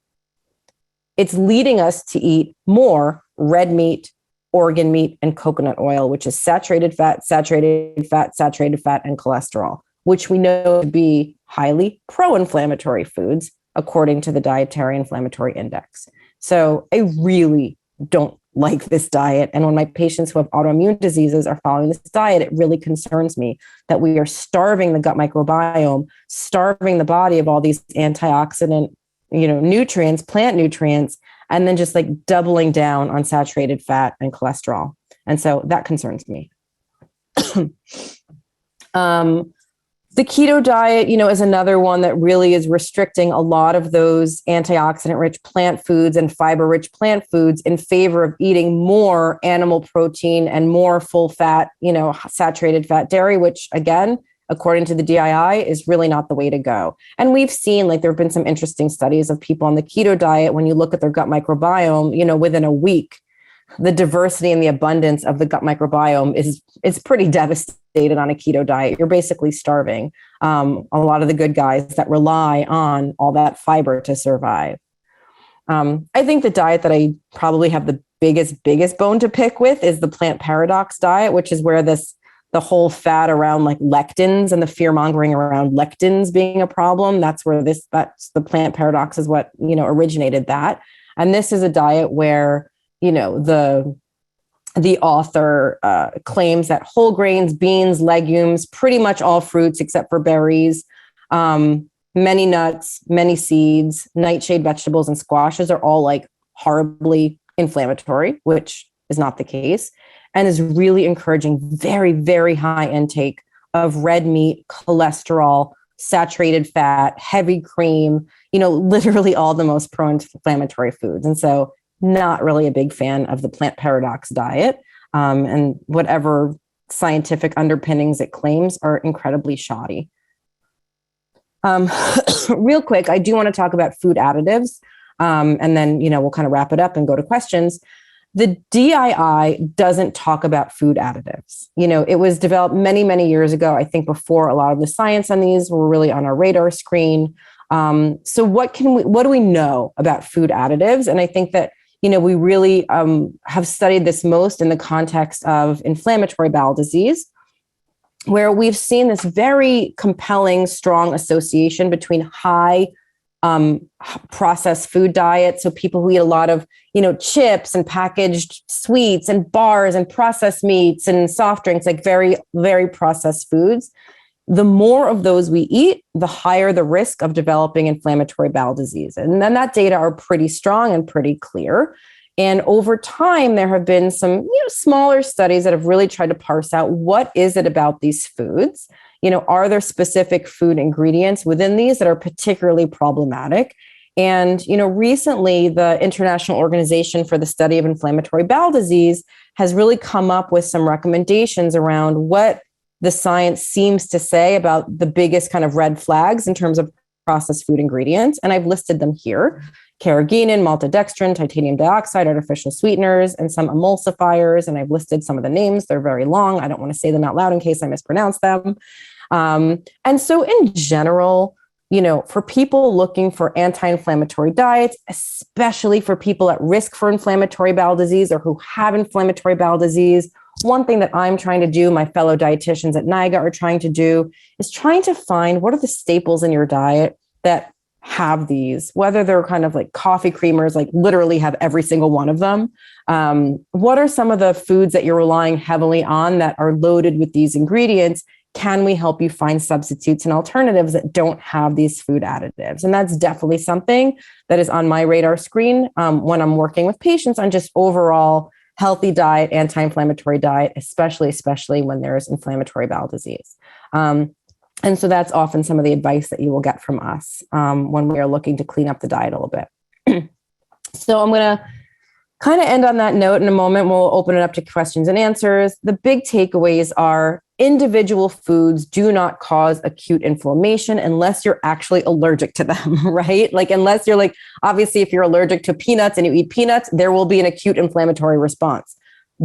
It's leading us to eat more red meat, organ meat, and coconut oil, which is saturated fat, and cholesterol, which we know to be highly pro-inflammatory foods, according to the Dietary Inflammatory Index. So I really don't like this diet. And when my patients who have autoimmune diseases are following this diet, it really concerns me that we are starving the gut microbiome, starving the body of all these antioxidant, nutrients, plant nutrients, and then just like doubling down on saturated fat and cholesterol. And so that concerns me. The keto diet, is another one that really is restricting a lot of those antioxidant-rich plant foods and fiber-rich plant foods in favor of eating more animal protein and more full fat, saturated fat dairy, which again, according to the DII, is really not the way to go. And we've seen there have been some interesting studies of people on the keto diet. When you look at their gut microbiome, within a week, the diversity and the abundance of the gut microbiome is pretty devastated on a keto diet. You're basically starving a lot of the good guys that rely on all that fiber to survive. I think the diet that I probably have the biggest bone to pick with is the plant paradox diet, which is where the whole fat around lectins and the fear mongering around lectins being a problem. That's the plant paradox is what, originated that. And this is a diet where, the author claims that whole grains, beans, legumes, pretty much all fruits except for berries, many nuts, many seeds, nightshade vegetables, and squashes are all horribly inflammatory, which is not the case, and is really encouraging very, very high intake of red meat, cholesterol, saturated fat, heavy cream, literally all the most pro-inflammatory foods. And so not really a big fan of the plant paradox diet, and whatever scientific underpinnings it claims are incredibly shoddy. Real quick, I do want to talk about food additives, and then, we'll kind of wrap it up and go to questions. The DII doesn't talk about food additives. It was developed many, many years ago, I think before a lot of the science on these were really on our radar screen. So what do we know about food additives? And I think that, we really have studied this most in the context of inflammatory bowel disease, where we've seen this very compelling, strong association between high processed food diet. So people who eat a lot of, chips and packaged sweets and bars and processed meats and soft drinks, very, very processed foods. The more of those we eat, the higher the risk of developing inflammatory bowel disease. And then that data are pretty strong and pretty clear. And over time, there have been some smaller studies that have really tried to parse out what is it about these foods? Are there specific food ingredients within these that are particularly problematic? And, recently, the International Organization for the Study of Inflammatory Bowel Disease has really come up with some recommendations around what the science seems to say about the biggest kind of red flags in terms of processed food ingredients. And I've listed them here: carrageenan, maltodextrin, titanium dioxide, artificial sweeteners, and some emulsifiers. And I've listed some of the names. They're very long. I don't want to say them out loud in case I mispronounce them. And so in general, for people looking for anti-inflammatory diets, especially for people at risk for inflammatory bowel disease or who have inflammatory bowel disease, one thing that I'm trying to do, my fellow dietitians at NYGA are trying to do, is trying to find what are the staples in your diet that have these, whether they're kind of like coffee creamers, literally have every single one of them. What are some of the foods that you're relying heavily on that are loaded with these ingredients? Can we help you find substitutes and alternatives that don't have these food additives? And that's definitely something that is on my radar screen when I'm working with patients on just overall healthy diet, anti-inflammatory diet, especially when there's inflammatory bowel disease. And so that's often some of the advice that you will get from us when we are looking to clean up the diet a little bit. So I'm going to kind of end on that note. In a moment, we'll open it up to questions and answers. The big takeaways are individual foods do not cause acute inflammation unless you're actually allergic to them, right? Like, unless you're like, obviously, if you're allergic to peanuts and you eat peanuts, there will be an acute inflammatory response.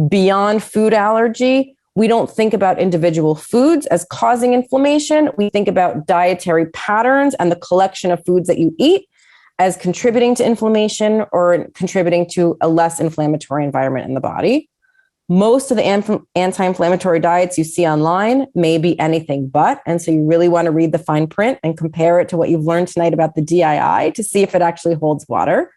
Beyond food allergy, we don't think about individual foods as causing inflammation. We think about dietary patterns and the collection of foods that you eat as contributing to inflammation or contributing to a less inflammatory environment in the body. Most of the anti-inflammatory diets you see online may be anything but. And so you really want to read the fine print and compare it to what you've learned tonight about the DII to see if it actually holds water.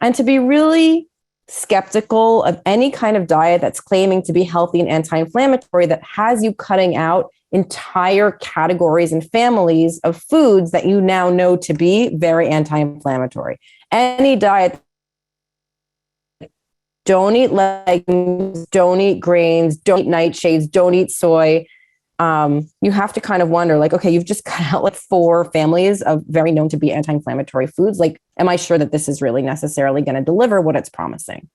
And to be really skeptical of any kind of diet that's claiming to be healthy and anti-inflammatory that has you cutting out entire categories and families of foods that you now know to be very anti-inflammatory. Any diet, don't eat legumes, don't eat grains, don't eat nightshades, don't eat soy. You have to kind of wonder, like, okay, you've just cut out like 4 families of very known to be anti-inflammatory foods. Like, am I sure that this is really necessarily going to deliver what it's promising?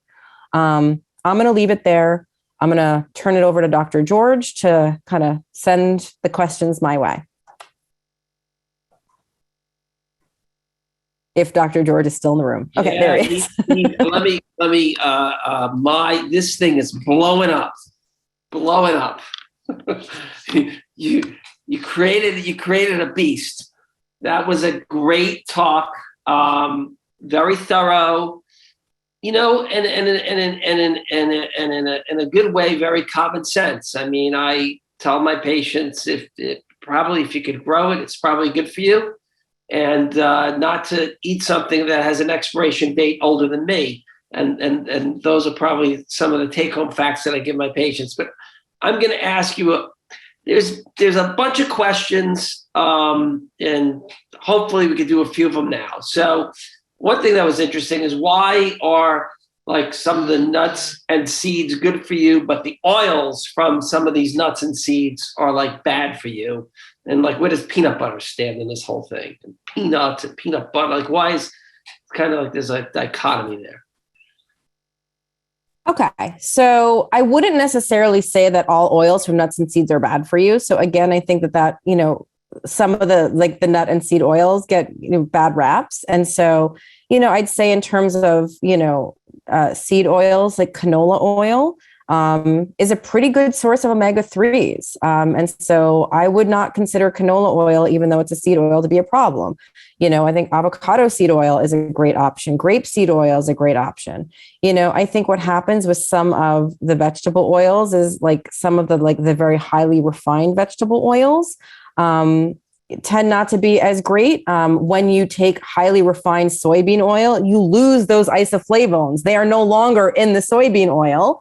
I'm going to leave it there. I'm going to turn it over to Dr. George to kind of send the questions my way. If Dr. George is still in the room. Okay, yeah, there he is. This thing is blowing up. You created a beast. That was a great talk. Very thorough. And in a good way, very common sense. I mean, I tell my patients if you could grow it, it's probably good for you, and not to eat something that has an expiration date older than me. And those are probably some of the take-home facts that I give my patients. But I'm going to ask you. There's a bunch of questions, and hopefully we could do a few of them now. So one thing that was interesting is, why are like some of the nuts and seeds good for you, but the oils from some of these nuts and seeds are like bad for you? And like, where does peanut butter stand in this whole thing? And peanuts and peanut butter, like, why is it's kind of like there's a dichotomy there? Okay, so I wouldn't necessarily say that all oils from nuts and seeds are bad for you. So again, I think that some of the nut and seed oils get bad raps, and so I'd say in terms of seed oils, like canola oil is a pretty good source of omega-3s, and so I would not consider canola oil, even though it's a seed oil, to be a problem. I think avocado seed oil is a great option. Grape seed oil is a great option. I think what happens with some of the vegetable oils is like some of the very highly refined vegetable oils tend not to be as great. When you take highly refined soybean oil, you lose those isoflavones. They are no longer in the soybean oil.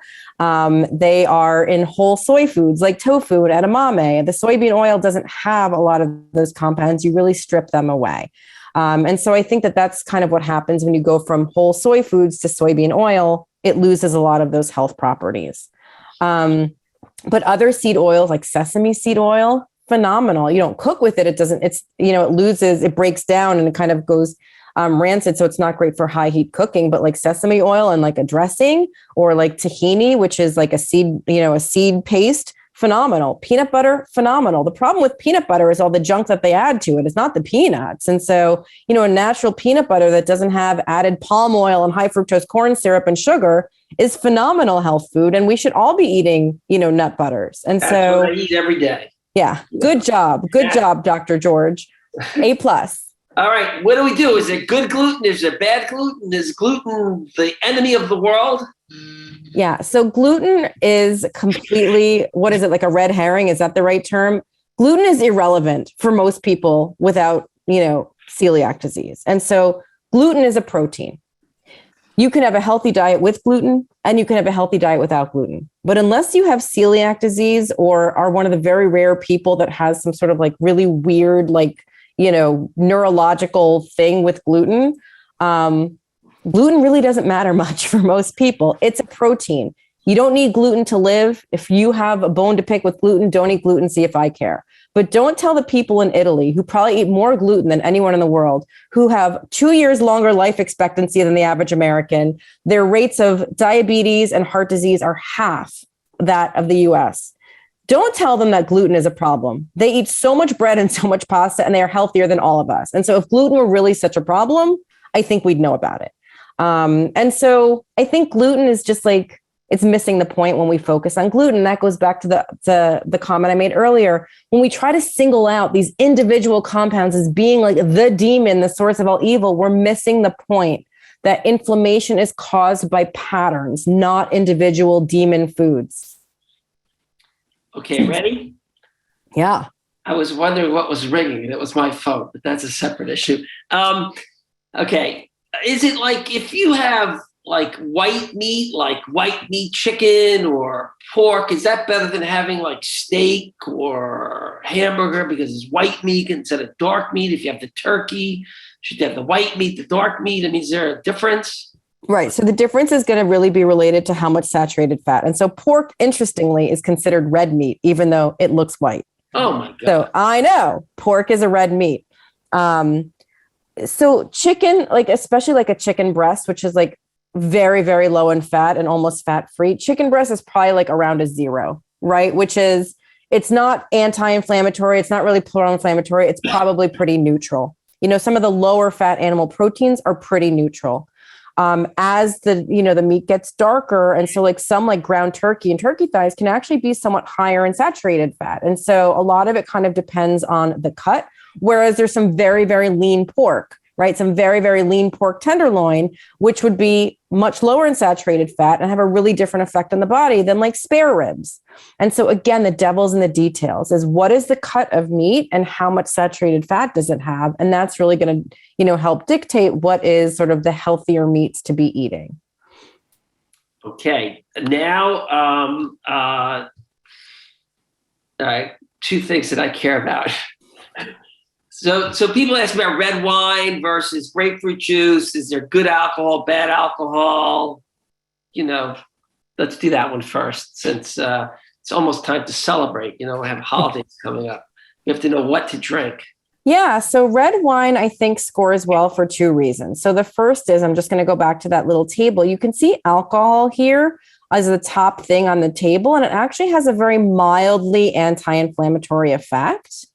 They are in whole soy foods like tofu and edamame. The soybean oil doesn't have a lot of those compounds. You really strip them away. And so I think that that's kind of what happens when you go from whole soy foods to soybean oil. It loses a lot of those health properties. But other seed oils like sesame seed oil, phenomenal. You don't cook with it. It breaks down and it kind of goes rancid. So it's not great for high heat cooking, but like sesame oil and like a dressing, or like tahini, which is like a seed paste, phenomenal. Peanut butter, phenomenal. The problem with peanut butter is all the junk that they add to it. It's not the peanuts. And so, a natural peanut butter that doesn't have added palm oil and high fructose corn syrup and sugar is phenomenal health food. And we should all be eating, nut butters. And That's what I eat every day. Yeah. Good job. Good job, Dr. George. A+. All right. What do we do? Is it good gluten? Is it bad gluten? Is gluten the enemy of the world? Yeah. So gluten is completely, what is it, like a red herring? Is that the right term? Gluten is irrelevant for most people without, celiac disease. And so gluten is a protein. You can have a healthy diet with gluten and you can have a healthy diet without gluten. But unless you have celiac disease or are one of the very rare people that has some sort of like really weird, neurological thing with gluten, gluten really doesn't matter much for most people. It's a protein. You don't need gluten to live. If you have a bone to pick with gluten, don't eat gluten, see if I care. But don't tell the people in Italy who probably eat more gluten than anyone in the world, who have 2 years longer life expectancy than the average American. Their rates of diabetes and heart disease are half that of the US. Don't tell them that gluten is a problem. They eat so much bread and so much pasta, and they are healthier than all of us. And so if gluten were really such a problem, I think we'd know about it. And so I think gluten is just like, it's missing the point when we focus on gluten. That goes back to the comment I made earlier. When we try to single out these individual compounds as being like the demon, the source of all evil, we're missing the point that inflammation is caused by patterns, not individual demon foods. Okay, ready? Yeah. I was wondering what was ringing, and it was my phone, but that's a separate issue. Okay, is it like if you have like white meat chicken or pork, is that better than having like steak or hamburger because it's white meat instead of dark meat? If you have the turkey, should you have the white meat, the dark meat? I mean, is there a difference? Right. So the difference is going to really be related to how much saturated fat. And so pork, interestingly, is considered red meat, even though it looks white. Oh my God. So I know pork is a red meat. So chicken, like especially like a chicken breast, which is like very, very low in fat and almost fat free. Chicken breast is probably like around a 0, right? Which is, it's not anti-inflammatory. It's not really pro-inflammatory. It's probably pretty neutral. You know, some of the lower fat animal proteins are pretty neutral. As the meat gets darker. And so like some like ground turkey and turkey thighs can actually be somewhat higher in saturated fat. And so a lot of it kind of depends on the cut, whereas there's some very, very lean pork, right? Some very, very lean pork tenderloin, which would be much lower in saturated fat and have a really different effect on the body than like spare ribs. And so again, the devil's in the details is what is the cut of meat and how much saturated fat does it have? And that's really going to, help dictate what is sort of the healthier meats to be eating. Okay. Now, all right, 2 things that I care about. So people ask me about red wine versus grapefruit juice. Is there good alcohol, bad alcohol? Let's do that one first, since it's almost time to celebrate. We have holidays coming up. You have to know what to drink. Yeah. So red wine, I think, scores well for 2 reasons. So the first is, I'm just going to go back to that little table. You can see alcohol here as the top thing on the table, and it actually has a very mildly anti-inflammatory effect.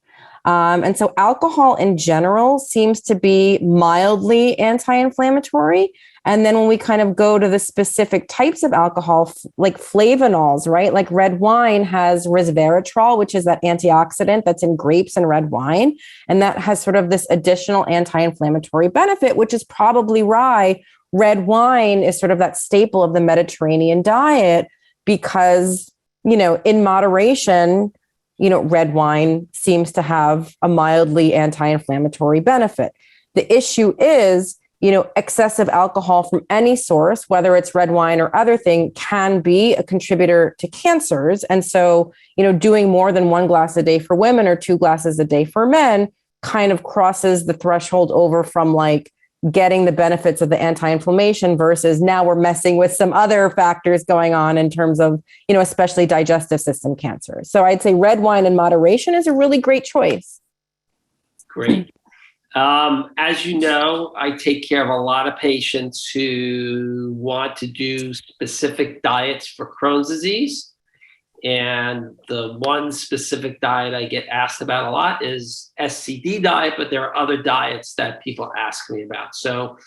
And so alcohol in general seems to be mildly anti-inflammatory. And then when we kind of go to the specific types of alcohol, like flavanols, right? Like red wine has resveratrol, which is that antioxidant that's in grapes and red wine. And that has sort of this additional anti-inflammatory benefit, which is probably why red wine is sort of that staple of the Mediterranean diet, because, in moderation, red wine seems to have a mildly anti-inflammatory benefit. The issue is, excessive alcohol from any source, whether it's red wine or other thing, can be a contributor to cancers. And so, doing more than 1 glass a day for women or 2 glasses a day for men kind of crosses the threshold over from like getting the benefits of the anti-inflammation versus now we're messing with some other factors going on in terms of, especially digestive system cancer. So I'd say red wine in moderation is a really great choice. Great. As you know, I take care of a lot of patients who want to do specific diets for Crohn's disease. And the one specific diet I get asked about a lot is SCD diet, but there are other diets that people ask me about. So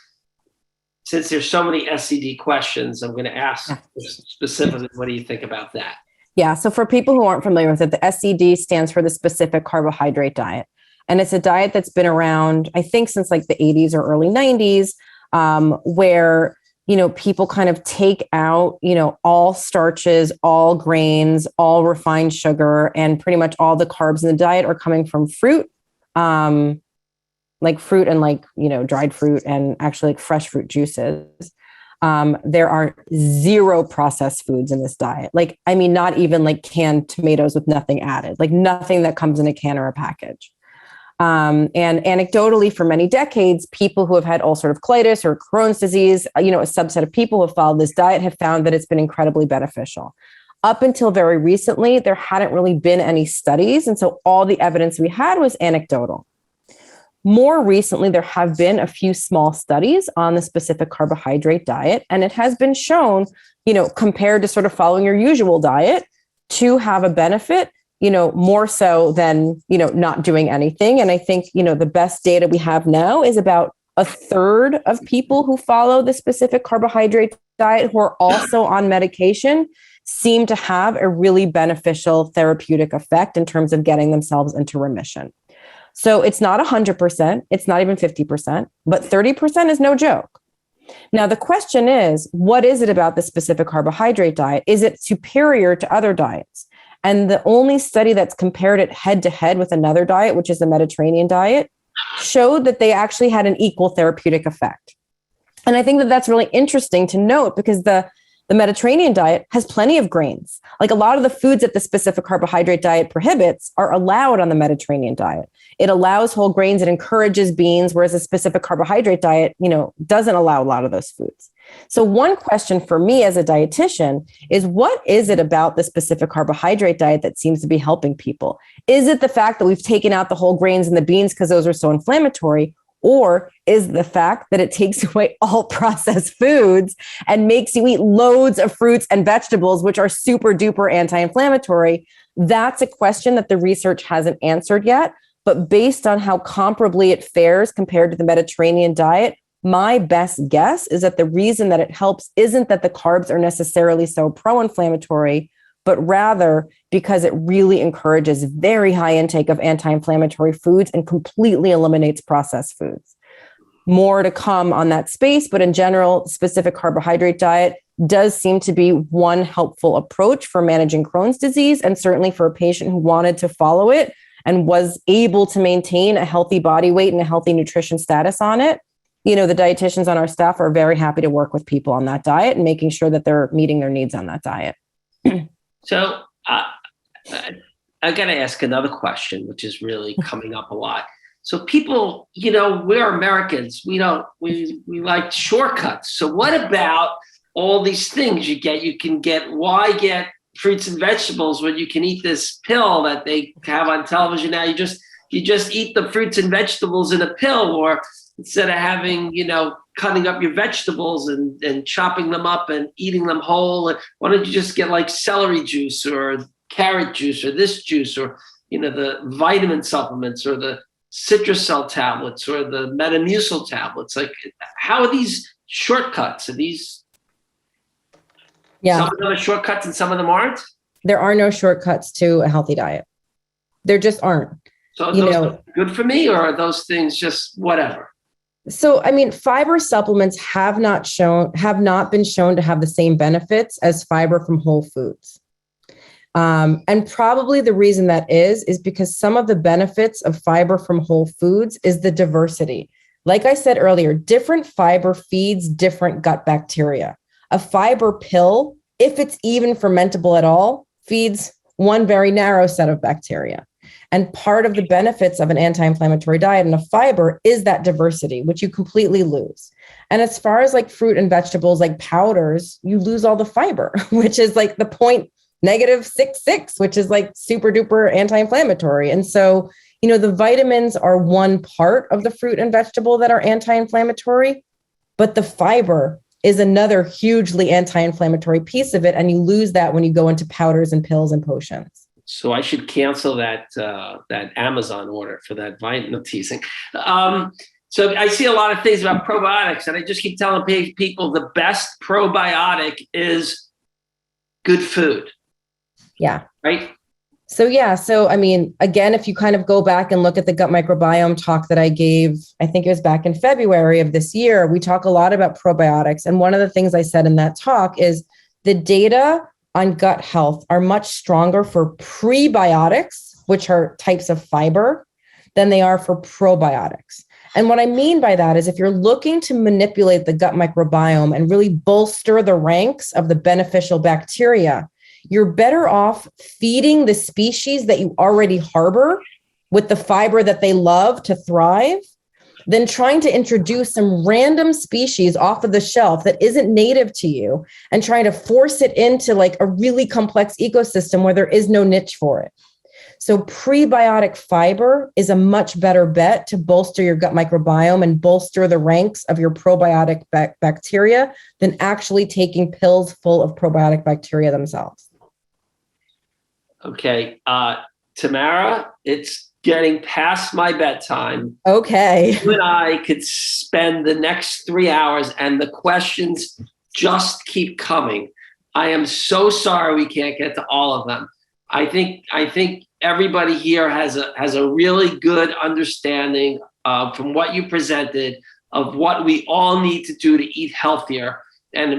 since there's so many SCD questions, I'm going to ask specifically, what do you think about that? Yeah. So for people who aren't familiar with it, the SCD stands for the specific carbohydrate diet. And it's a diet that's been around, I think, since like the 80s or early 90s, where people kind of take out, all starches, all grains, all refined sugar, and pretty much all the carbs in the diet are coming from fruit, like fruit and like, dried fruit and actually like fresh fruit juices. There are 0 processed foods in this diet. Like, I mean, not even like canned tomatoes with nothing added, like nothing that comes in a can or a package. And anecdotally, for many decades, people who have had ulcerative colitis or Crohn's disease, a subset of people who have followed this diet have found that it's been incredibly beneficial. Up until very recently, there hadn't really been any studies. And so all the evidence we had was anecdotal. More recently, there have been a few small studies on the specific carbohydrate diet, and it has been shown, compared to sort of following your usual diet, to have a benefit, more so than, not doing anything. And I think, the best data we have now is about a third of people who follow the specific carbohydrate diet who are also on medication seem to have a really beneficial therapeutic effect in terms of getting themselves into remission. So it's not 100%, it's not even 50%, but 30% is no joke. Now, the question is, what is it about the specific carbohydrate diet? Is it superior to other diets? And the only study that's compared it head to head with another diet, which is the Mediterranean diet, showed that they actually had an equal therapeutic effect. And I think that that's really interesting to note because the Mediterranean diet has plenty of grains. Like a lot of the foods that the specific carbohydrate diet prohibits are allowed on the Mediterranean diet. It allows whole grains, it encourages beans, whereas a specific carbohydrate diet, doesn't allow a lot of those foods. So one question for me as a dietitian is, what is it about the specific carbohydrate diet that seems to be helping people? Is it the fact that we've taken out the whole grains and the beans because those are so inflammatory? Or is the fact that it takes away all processed foods and makes you eat loads of fruits and vegetables, which are super duper anti-inflammatory? That's a question that the research hasn't answered yet. But based on how comparably it fares compared to the Mediterranean diet, my best guess is that the reason that it helps isn't that the carbs are necessarily so pro-inflammatory, but rather because it really encourages very high intake of anti-inflammatory foods and completely eliminates processed foods. More to come on that space, but in general, specific carbohydrate diet does seem to be one helpful approach for managing Crohn's disease, and certainly for a patient who wanted to follow it and was able to maintain a healthy body weight and a healthy nutrition status on it. The dietitians on our staff are very happy to work with people on that diet and making sure that they're meeting their needs on that diet. So I got to ask another question, which is really coming up a lot. So people, we're Americans. We like shortcuts. So what about all these things you get? Why get fruits and vegetables when you can eat this pill that they have on television now? You just eat the fruits and vegetables in a pill, or instead of having, cutting up your vegetables and chopping them up and eating them whole, why don't you just get like celery juice or carrot juice or this juice or, the vitamin supplements or the citrusol tablets or the Metamucil tablets? Like, how are these shortcuts? Are these, some of them are shortcuts and some of them aren't? There are no shortcuts to a healthy diet. There just aren't. So are those good for me, or are those things just whatever? So, fiber supplements have not been shown to have the same benefits as fiber from whole foods. And probably the reason that is because some of the benefits of fiber from whole foods is the diversity. Like I said earlier, different fiber feeds different gut bacteria. A fiber pill, if it's even fermentable at all, feeds one very narrow set of bacteria. And part of the benefits of an anti-inflammatory diet and a fiber is that diversity, which you completely lose. And as far as like fruit and vegetables, like powders, you lose all the fiber, which is like the -66, which is like super duper anti-inflammatory. And so, the vitamins are one part of the fruit and vegetable that are anti-inflammatory, but the fiber is another hugely anti-inflammatory piece of it. And you lose that when you go into powders and pills and potions. So I should cancel that Amazon order for that vitamin. I'm teasing. So I see a lot of things about probiotics, and I just keep telling people the best probiotic is good food. Yeah. Right. So again, if you kind of go back and look at the gut microbiome talk that I gave, I think it was back in February of this year, we talk a lot about probiotics. And one of the things I said in that talk is the data on gut health are much stronger for prebiotics, which are types of fiber, than they are for probiotics. And what I mean by that is if you're looking to manipulate the gut microbiome and really bolster the ranks of the beneficial bacteria, you're better off feeding the species that you already harbor with the fiber that they love to thrive than trying to introduce some random species off of the shelf that isn't native to you and trying to force it into like a really complex ecosystem where there is no niche for it. So prebiotic fiber is a much better bet to bolster your gut microbiome and bolster the ranks of your probiotic bacteria than actually taking pills full of probiotic bacteria themselves. Okay. Tamara, it's getting past my bedtime. Okay. You and I could spend the next 3 hours and the questions just keep coming. I am so sorry we can't get to all of them. I think everybody here has a really good understanding from what you presented of what we all need to do to eat healthier and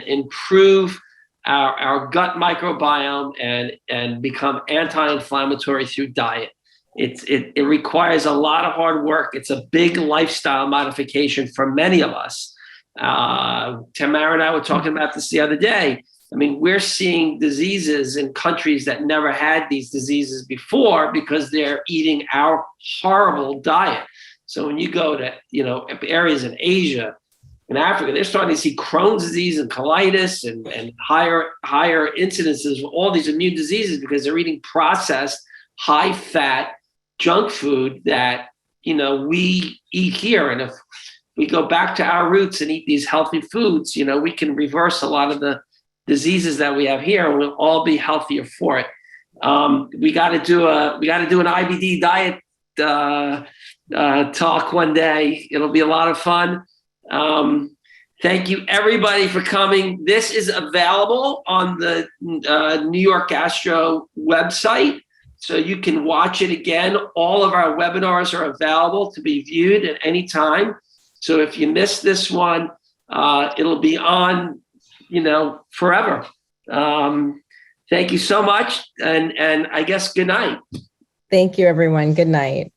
improve our gut microbiome and become anti-inflammatory through diet. It requires a lot of hard work. It's a big lifestyle modification for many of us. Tamara and I were talking about this the other day. I mean, we're seeing diseases in countries that never had these diseases before because they're eating our horrible diet. So when you go to, areas in Asia and Africa, they're starting to see Crohn's disease and colitis and higher incidences of all these immune diseases because they're eating processed, high-fat junk food that, we eat here. And if we go back to our roots and eat these healthy foods, we can reverse a lot of the diseases that we have here, and we'll all be healthier for it. We got to do an IBD diet talk one day. It'll be a lot of fun. Thank you everybody for coming. This is available on the New York Gastro website, so you can watch it again. All of our webinars are available to be viewed at any time. So if you missed this one, it'll be on forever. Thank you so much. And I guess good night. Thank you, everyone. Good night.